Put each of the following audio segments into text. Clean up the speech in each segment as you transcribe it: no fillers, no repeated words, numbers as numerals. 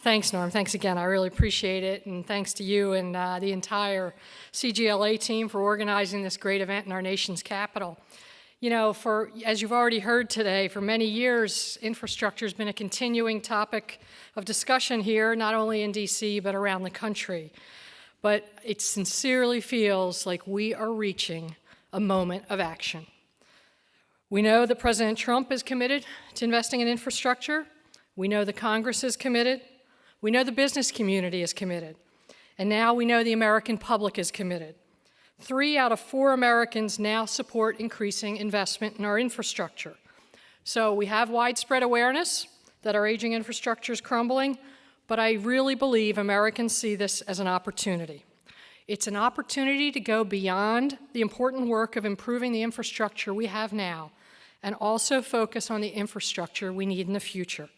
Thanks, Norm. Thanks again. I really appreciate it. And thanks to you and the entire CGLA team for organizing this great event in our nation's capital. You know, as you've already heard today, for many years, infrastructure has been a continuing topic of discussion here, not only in DC, but around the country. But it sincerely feels like we are reaching a moment of action. We know that President Trump is committed to investing in infrastructure. We know the Congress is committed. We know the business community is committed. And now we know the American public is committed. 3 out of 4 Americans now support increasing investment in our infrastructure. So we have widespread awareness that our aging infrastructure is crumbling, but I really believe Americans see this as an opportunity. It's an opportunity to go beyond the important work of improving the infrastructure we have now and also focus on the infrastructure we need in the future.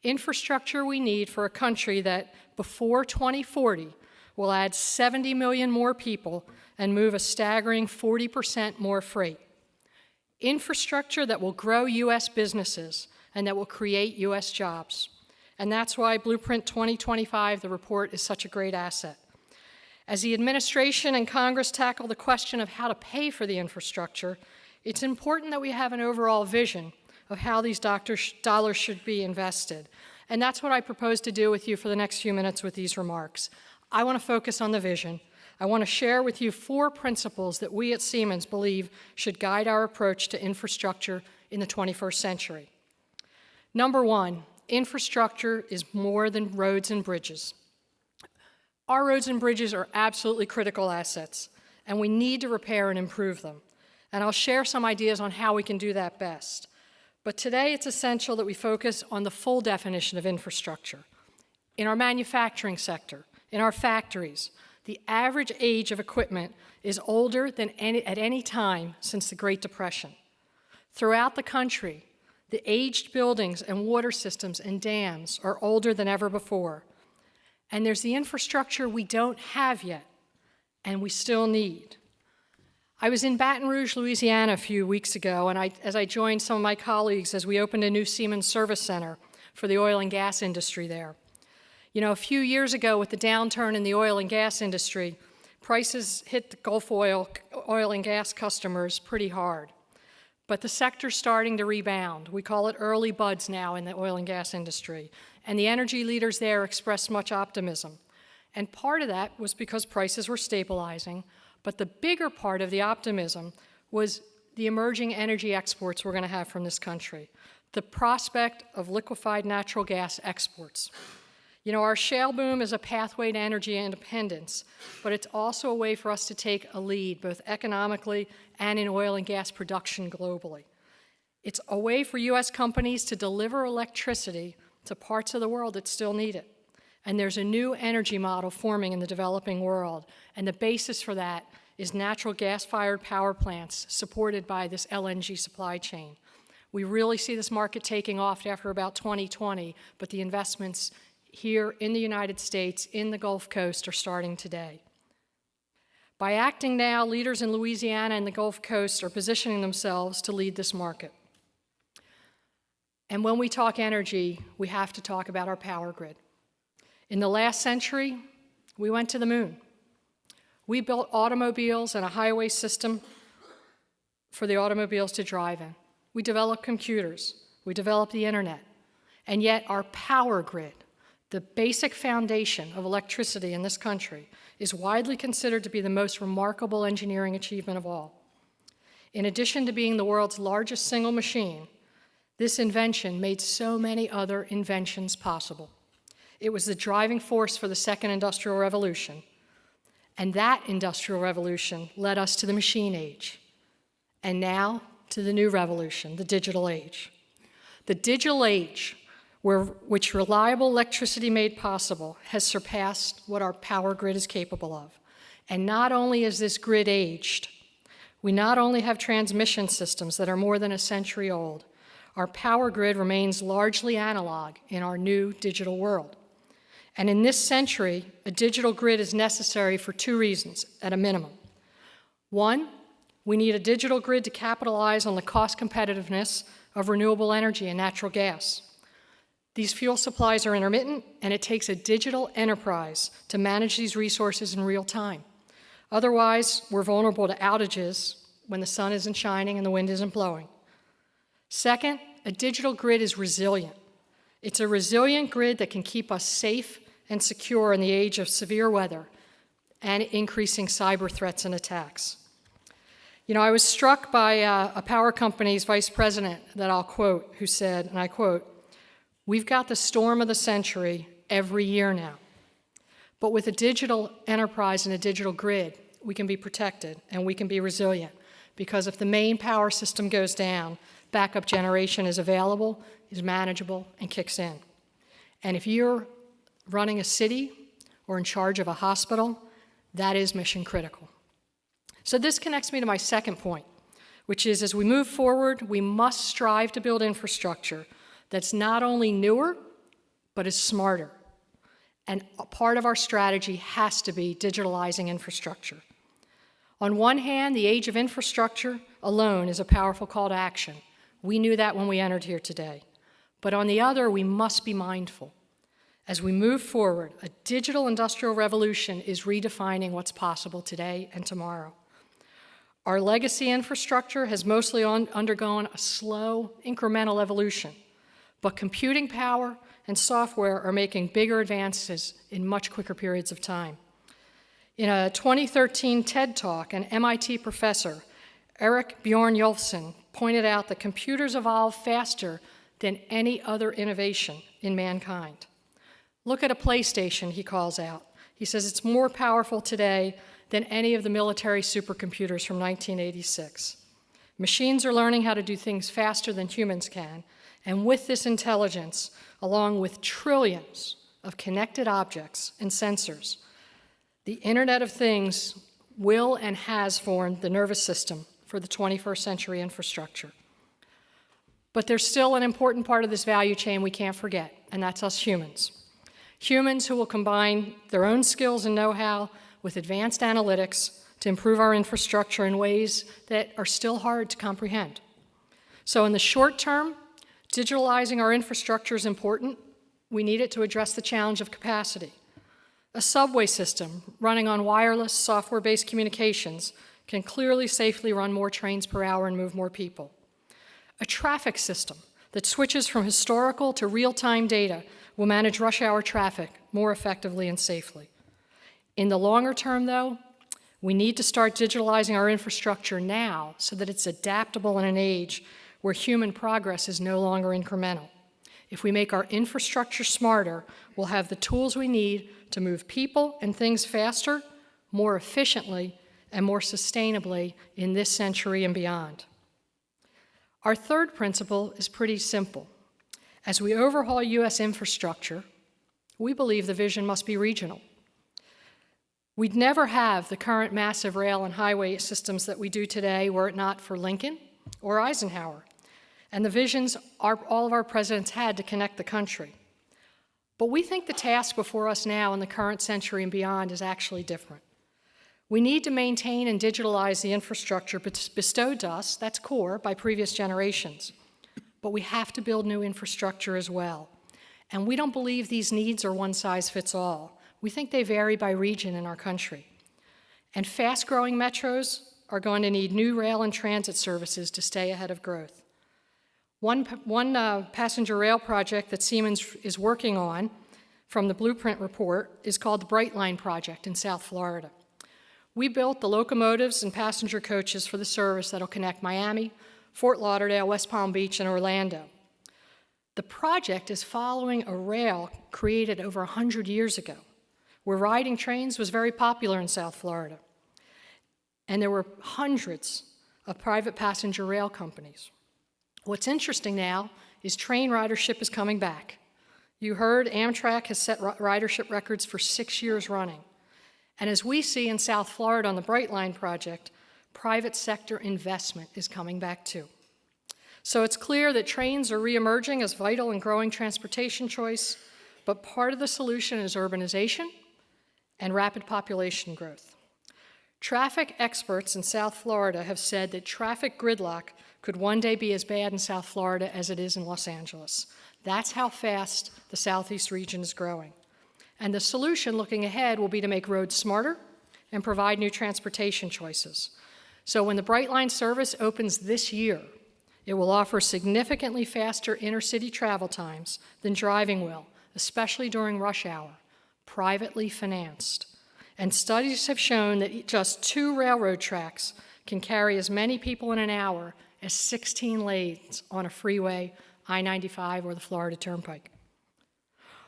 Infrastructure we need for a country that before 2040 will add 70 million more people and move a staggering 40% more freight. Infrastructure that will grow U.S. businesses and that will create U.S. jobs. And that's why Blueprint 2025, the report, is such a great asset. As the administration and Congress tackle the question of how to pay for the infrastructure, it's important that we have an overall vision of how these dollars should be invested. And that's what I propose to do with you for the next few minutes with these remarks. I want to focus on the vision. I want to share with you 4 principles that we at Siemens believe should guide our approach to infrastructure in the 21st century. Number 1, infrastructure is more than roads and bridges. Our roads and bridges are absolutely critical assets, and we need to repair and improve them. And I'll share some ideas on how we can do that best. But today it's essential that we focus on the full definition of infrastructure. In our manufacturing sector, in our factories, the average age of equipment is older than at any time since the Great Depression. Throughout the country, the aged buildings and water systems and dams are older than ever before. And there's the infrastructure we don't have yet, and we still need. I was in Baton Rouge, Louisiana a few weeks ago, and as I joined some of my colleagues as we opened a new Siemens service center for the oil and gas industry there. You know, a few years ago with the downturn in the oil and gas industry, prices hit the Gulf oil and gas customers pretty hard. But the sector's starting to rebound. We call it early buds now in the oil and gas industry. And the energy leaders there expressed much optimism. And part of that was because prices were stabilizing. But the bigger part of the optimism was the emerging energy exports we're going to have from this country, the prospect of liquefied natural gas exports. You know, our shale boom is a pathway to energy independence, but it's also a way for us to take a lead, both economically and in oil and gas production globally. It's a way for U.S. companies to deliver electricity to parts of the world that still need it. And there's a new energy model forming in the developing world, and the basis for that is natural gas-fired power plants supported by this LNG supply chain. We really see this market taking off after about 2020, but the investments here in the United States, in the Gulf Coast, are starting today. By acting now, leaders in Louisiana and the Gulf Coast are positioning themselves to lead this market. And when we talk energy, we have to talk about our power grid. In the last century, we went to the moon. We built automobiles and a highway system for the automobiles to drive in. We developed computers. We developed the internet. And yet our power grid, the basic foundation of electricity in this country, is widely considered to be the most remarkable engineering achievement of all. In addition to being the world's largest single machine, this invention made so many other inventions possible. It was the driving force for the second industrial revolution. And that industrial revolution led us to the machine age. And now to the new revolution, the digital age. The digital age, which reliable electricity made possible, has surpassed what our power grid is capable of. And not only is this grid aged, we not only have transmission systems that are more than a century old, our power grid remains largely analog in our new digital world. And in this century, a digital grid is necessary for 2 reasons, at a minimum. 1, we need a digital grid to capitalize on the cost competitiveness of renewable energy and natural gas. These fuel supplies are intermittent, and it takes a digital enterprise to manage these resources in real time. Otherwise, we're vulnerable to outages when the sun isn't shining and the wind isn't blowing. Second, a digital grid is resilient. It's a resilient grid that can keep us safe and secure in the age of severe weather and increasing cyber threats and attacks. You know, I was struck by a power company's vice president that I'll quote, who said, and I quote, "We've got the storm of the century every year now. But with a digital enterprise and a digital grid, we can be protected and we can be resilient, because if the main power system goes down, backup generation is available, is manageable, and kicks in. And if you're running a city or in charge of a hospital, that is mission critical." So this connects me to my second point, which is as we move forward, we must strive to build infrastructure that's not only newer, but is smarter. And a part of our strategy has to be digitalizing infrastructure. On one hand, the age of infrastructure alone is a powerful call to action. We knew that when we entered here today. But on the other, we must be mindful. As we move forward, a digital industrial revolution is redefining what's possible today and tomorrow. Our legacy infrastructure has mostly undergone a slow, incremental evolution, but computing power and software are making bigger advances in much quicker periods of time. In a 2013 TED Talk, an MIT professor, Erik Bjorn-Ulfsen, pointed out that computers evolve faster than any other innovation in mankind. Look at a PlayStation, he calls out. He says it's more powerful today than any of the military supercomputers from 1986. Machines are learning how to do things faster than humans can, and with this intelligence, along with trillions of connected objects and sensors, the Internet of Things will and has formed the nervous system for the 21st century infrastructure. But there's still an important part of this value chain we can't forget, and that's us humans. Humans who will combine their own skills and know-how with advanced analytics to improve our infrastructure in ways that are still hard to comprehend. So in the short term, digitalizing our infrastructure is important. We need it to address the challenge of capacity. A subway system running on wireless, software-based communications can clearly safely run more trains per hour and move more people. A traffic system that switches from historical to real-time data will manage rush hour traffic more effectively and safely. In the longer term, though, we need to start digitalizing our infrastructure now so that it's adaptable in an age where human progress is no longer incremental. If we make our infrastructure smarter, we'll have the tools we need to move people and things faster, more efficiently, and more sustainably in this century and beyond. Our third principle is pretty simple. As we overhaul U.S. infrastructure, we believe the vision must be regional. We'd never have the current massive rail and highway systems that we do today were it not for Lincoln or Eisenhower, and the visions all of our presidents had to connect the country. But we think the task before us now in the current century and beyond is actually different. We need to maintain and digitalize the infrastructure bestowed to us, that's core, by previous generations. But we have to build new infrastructure as well. And we don't believe these needs are one size fits all. We think they vary by region in our country. And fast-growing metros are going to need new rail and transit services to stay ahead of growth. One passenger rail project that Siemens is working on from the Blueprint report is called the Bright Line project in South Florida. We built the locomotives and passenger coaches for the service that'll connect Miami, Fort Lauderdale, West Palm Beach, and Orlando. The project is following a rail created over 100 years ago, where riding trains was very popular in South Florida. And there were hundreds of private passenger rail companies. What's interesting now is train ridership is coming back. You heard Amtrak has set ridership records for 6 years running. And as we see in South Florida on the Bright Line project, private sector investment is coming back too. So it's clear that trains are reemerging as vital and growing transportation choice, but part of the solution is urbanization and rapid population growth. Traffic experts in South Florida have said that traffic gridlock could one day be as bad in South Florida as it is in Los Angeles. That's how fast the Southeast region is growing. And the solution looking ahead will be to make roads smarter and provide new transportation choices. So when the Brightline service opens this year, it will offer significantly faster intercity travel times than driving will, especially during rush hour, privately financed. And studies have shown that just 2 railroad tracks can carry as many people in an hour as 16 lanes on a freeway, I-95 or the Florida Turnpike.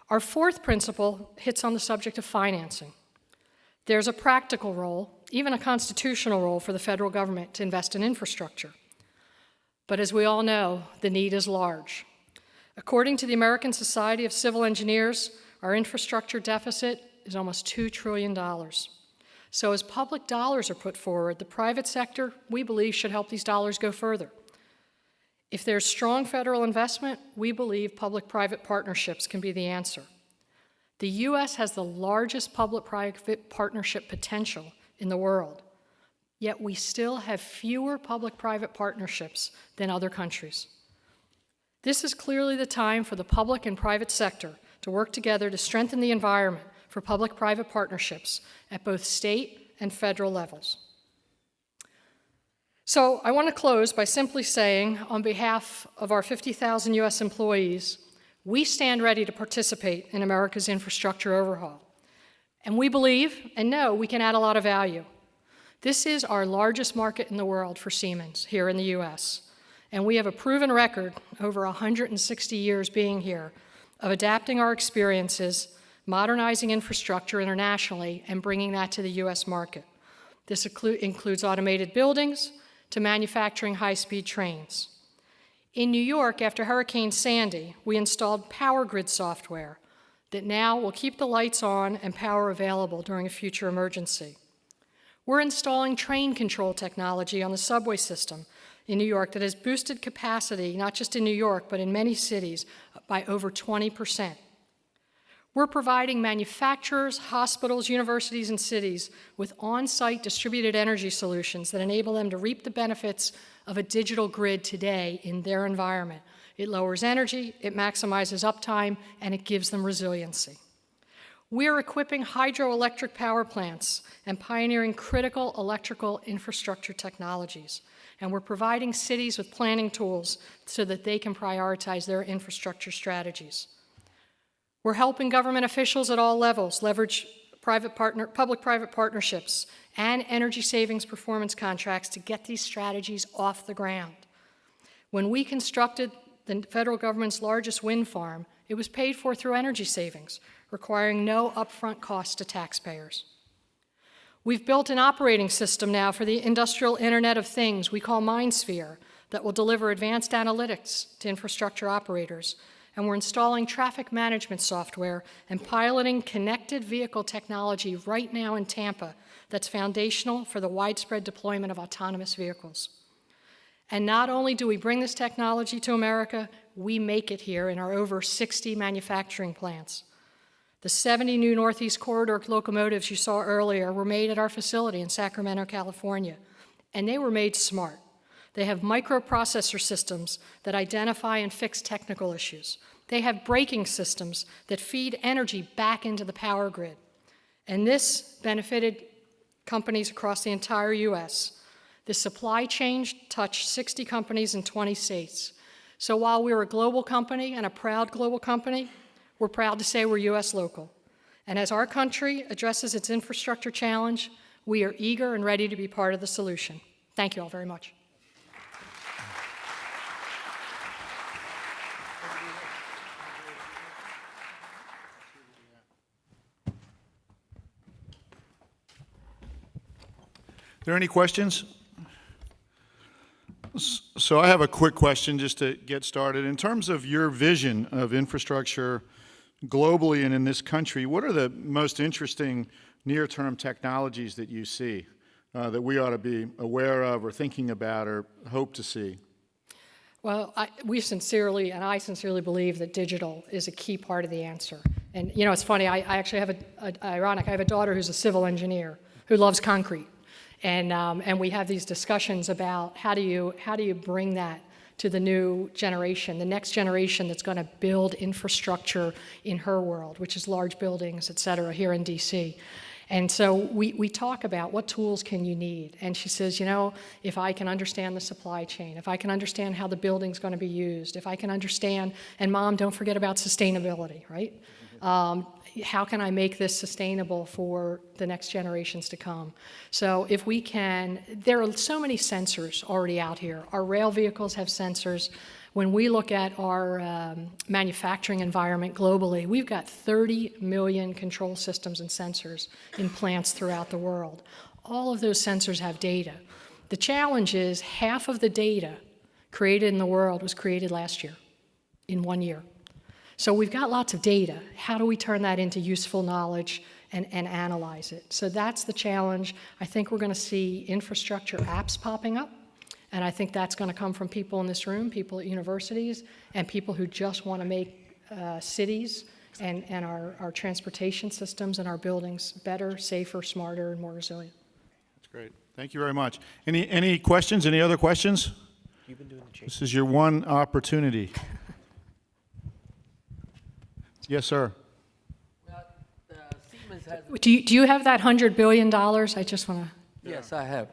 Our fourth principle hits on the subject of financing. There's a practical role, even a constitutional role, for the federal government to invest in infrastructure. But as we all know, the need is large. According to the American Society of Civil Engineers, our infrastructure deficit is almost $2 trillion. So as public dollars are put forward, the private sector, we believe, should help these dollars go further. If there's strong federal investment, we believe public-private partnerships can be the answer. The U.S. has the largest public-private partnership potential in the world, yet we still have fewer public-private partnerships than other countries. This is clearly the time for the public and private sector to work together to strengthen the environment for public-private partnerships at both state and federal levels. So I want to close by simply saying, on behalf of our 50,000 U.S. employees, we stand ready to participate in America's infrastructure overhaul. And we believe and know we can add a lot of value. This is our largest market in the world for Siemens here in the U.S. And we have a proven record over 160 years being here of adapting our experiences, modernizing infrastructure internationally, and bringing that to the U.S. market. This includes automated buildings to manufacturing high-speed trains. In New York, after Hurricane Sandy, we installed power grid software that now will keep the lights on and power available during a future emergency. We're installing train control technology on the subway system in New York that has boosted capacity, not just in New York, but in many cities, by over 20%. We're providing manufacturers, hospitals, universities, and cities with on-site distributed energy solutions that enable them to reap the benefits of a digital grid today in their environment. It lowers energy, it maximizes uptime, and it gives them resiliency. We're equipping hydroelectric power plants and pioneering critical electrical infrastructure technologies. And we're providing cities with planning tools so that they can prioritize their infrastructure strategies. We're helping government officials at all levels leverage public-private partnerships and energy savings performance contracts to get these strategies off the ground. When we constructed the federal government's largest wind farm, it was paid for through energy savings, requiring no upfront cost to taxpayers. We've built an operating system now for the industrial Internet of Things we call MindSphere that will deliver advanced analytics to infrastructure operators. And we're installing traffic management software and piloting connected vehicle technology right now in Tampa that's foundational for the widespread deployment of autonomous vehicles. And not only do we bring this technology to America, we make it here in our over 60 manufacturing plants. The 70 new Northeast Corridor locomotives you saw earlier were made at our facility in Sacramento, California, and they were made smart. They have microprocessor systems that identify and fix technical issues. They have braking systems that feed energy back into the power grid. And this benefited companies across the entire U.S. The supply chain touched 60 companies in 20 states. So while we're a global company and a proud global company, we're proud to say we're U.S. local. And as our country addresses its infrastructure challenge, we are eager and ready to be part of the solution. Thank you all very much. Are there any questions? So I have a quick question just to get started. In terms of your vision of infrastructure globally and in this country, what are the most interesting near-term technologies that you see that we ought to be aware of or thinking about or hope to see? Well, I sincerely believe that digital is a key part of the answer. And you know, it's funny, I actually have I have a daughter who's a civil engineer who loves concrete. And we have these discussions about how do you bring that to the new generation, the next generation that's going to build infrastructure in her world, which is large buildings, et cetera, here in DC. And so we talk about what tools can you need. And she says, if I can understand the supply chain, if I can understand how the building's going to be used, if I can understand, and Mom, don't forget about sustainability, right? How can I make this sustainable for the next generations to come? So if we can, there are so many sensors already out here. Our rail vehicles have sensors. When we look at our manufacturing environment globally, we've got 30 million control systems and sensors in plants throughout the world. All of those sensors have data. The challenge is half of the data created in the world was created last year, in 1 year. So we've got lots of data. How do we turn that into useful knowledge and analyze it? So that's the challenge. I think we're going to see infrastructure apps popping up. And I think that's going to come from people in this room, people at universities, and people who just want to make cities and our transportation systems and our buildings better, safer, smarter, and more resilient. That's great. Thank you very much. Any questions? Any other questions? You've been doing the change. This is your one opportunity. Yes, sir. Well, Siemens has. Do you have that $100 billion? I just want to. Yes, I have.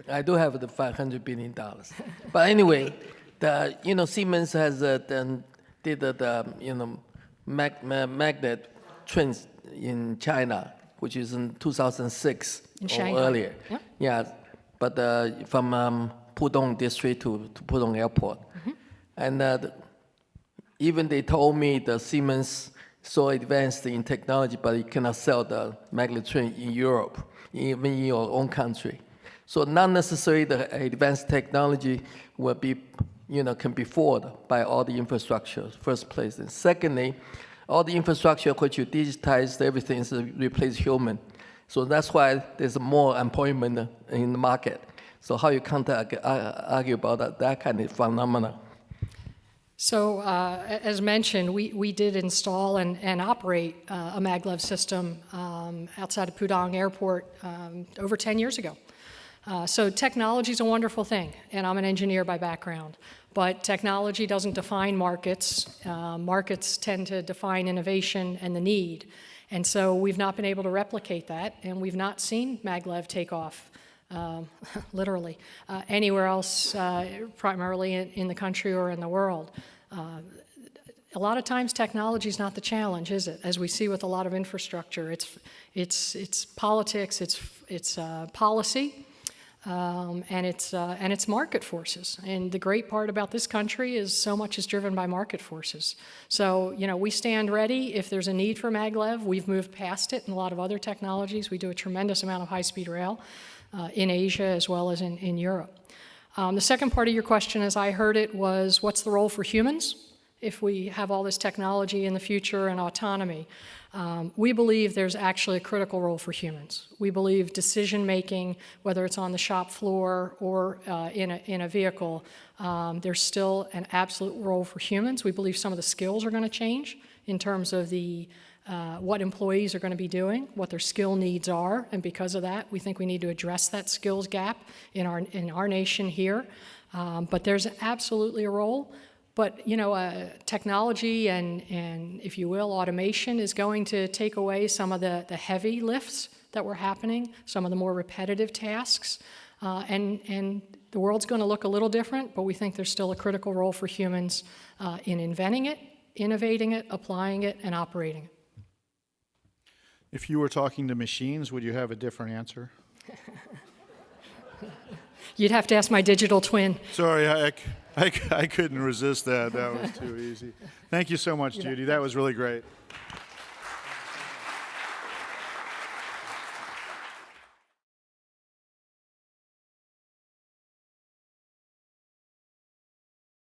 I do have the $500 billion. But anyway, Siemens has did the magnet trains in China, which is in 2006 In or Shanghai. earlier. Yep. Yeah, but from Pudong district to Pudong airport. And even they told me the Siemens so advanced in technology, but you cannot sell the magnet train in Europe, even in your own country. So not necessarily the advanced technology will be, can be afforded by all the infrastructure, first place. And secondly, all the infrastructure which you digitize, everything is replace human. So that's why there's more employment in the market. So how you can't argue about that kind of phenomena? So as mentioned, we did install and operate a maglev system outside of Pudong Airport over 10 years ago. So technology is a wonderful thing, and I'm an engineer by background. But technology doesn't define markets. Markets tend to define innovation and the need. And so we've not been able to replicate that, and we've not seen maglev take off. Literally, anywhere else, primarily in the country or in the world. A lot of times technology is not the challenge, is it? As we see with a lot of infrastructure, it's politics, it's policy, and it's market forces. And the great part about this country is so much is driven by market forces. So, we stand ready if there's a need for maglev. We've moved past it in a lot of other technologies. We do a tremendous amount of high-speed rail. In Asia as well as in Europe. The second part of your question, as I heard it, was what's the role for humans if we have all this technology in the future and autonomy? We believe there's actually a critical role for humans. We believe decision-making, whether it's on the shop floor or in a vehicle, there's still an absolute role for humans. We believe some of the skills are going to change in terms of what employees are going to be doing, what their skill needs are, and because of that, we think we need to address that skills gap in our nation here. But there's absolutely a role. But technology and if you will, automation is going to take away some of the heavy lifts that were happening, some of the more repetitive tasks, and the world's going to look a little different. But we think there's still a critical role for humans in inventing it, innovating it, applying it, and operating it. If you were talking to machines, would you have a different answer? You'd have to ask my digital twin. Sorry, I couldn't resist that. That was too easy. Thank you so much, Judy. That was really great.